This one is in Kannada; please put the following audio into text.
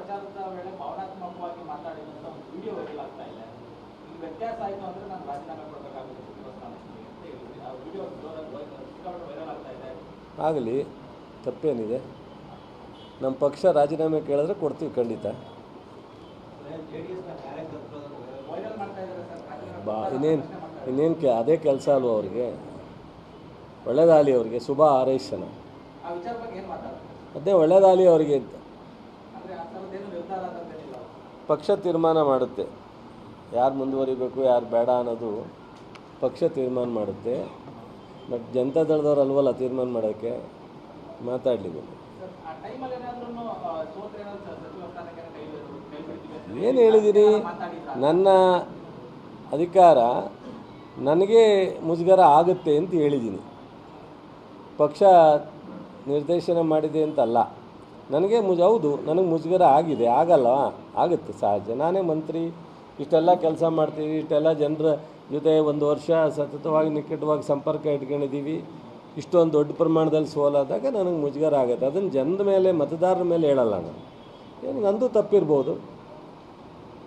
ಪ್ರಚಾರದ ವೇಳೆ ಭಾವನಾತ್ಮಕವಾಗಿ ಮಾತಾಡಿದಂತ ಒಂದು ವಿಡಿಯೋ ವೈರಲ್ ಆಗ್ತಾ ಇದೆ. ಈ ವ್ಯತ್ಯಾಸ ಆಯಿತು ಅಂದ್ರೆ ನಾನು ರಾಜೀನಾಮೆ ಕೊಡಬೇಕಾಗುತ್ತೆ ಸಚಿವ ಸ್ಥಾನಕ್ಕೆ ಅಂತ ಹೇಳಿದ್ವಿ. ಆ ವಿಡಿಯೋ ವೈರಲ್ ಆಗ್ತಾ ಇದೆ. ಆಗಲಿ, ತಪ್ಪೇನಿದೆ? ನಮ್ಮ ಪಕ್ಷ ರಾಜೀನಾಮೆ ಕೇಳಿದ್ರೆ ಕೊಡ್ತೀವಿ ಖಂಡಿತ. ಇನ್ನೇನು ಅದೇ ಕೆಲಸ ಅಲ್ವ ಅವ್ರಿಗೆ? ಒಳ್ಳೇದಾಗಲಿ ಅವ್ರಿಗೆ, ಶುಭ ಹಾರೈಸೋಣ. ಅದೇ ಒಳ್ಳೇದಾಗಲಿ ಅವರಿಗೆ ಅಂತ ಪಕ್ಷ ತೀರ್ಮಾನ ಮಾಡುತ್ತೆ. ಯಾರು ಮುಂದುವರಿಬೇಕು ಯಾರು ಬೇಡ ಅನ್ನೋದು ಪಕ್ಷ ತೀರ್ಮಾನ ಮಾಡುತ್ತೆ. ಬಟ್ ಜನತಾ ದಳದವ್ರು ಅಲ್ವಲ್ಲ ತೀರ್ಮಾನ ಮಾಡೋಕ್ಕೆ. ಮಾತಾಡಲಿ ಏನು ಹೇಳಿದ್ದೀನಿ? ನನ್ನ ಅಧಿಕಾರ ನನಗೆ ಮುಜುಗರ ಆಗುತ್ತೆ ಅಂತ ಹೇಳಿದ್ದೀನಿ. ಪಕ್ಷ ನಿರ್ದೇಶನ ಮಾಡಿದೆ ಅಂತಲ್ಲ. ನನಗೆ ಹೌದು, ನನಗೆ ಮುಜುಗರ ಆಗಿದೆ. ಆಗಲ್ಲ, ಆಗುತ್ತೆ, ಸಹಜ. ನಾನೇ ಮಂತ್ರಿ, ಇಷ್ಟೆಲ್ಲ ಕೆಲಸ ಮಾಡ್ತೀವಿ, ಇಷ್ಟೆಲ್ಲ ಜನರ ಜೊತೆ 1 ವರ್ಷ ಸತತವಾಗಿ ನಿಕಟವಾಗಿ ಸಂಪರ್ಕ ಇಟ್ಕೊಂಡಿದ್ದೀವಿ. ಇಷ್ಟೊಂದು ದೊಡ್ಡ ಪ್ರಮಾಣದಲ್ಲಿ ಸೋಲಾದಾಗ ನನಗೆ ಮುಜುಗರ ಆಗುತ್ತೆ. ಅದನ್ನು ಜನರ ಮೇಲೆ, ಮತದಾರರ ಮೇಲೆ ಹೇಳಲ್ಲ ನಾನು. ಏನು ನಂದು ತಪ್ಪಿರ್ಬೋದು.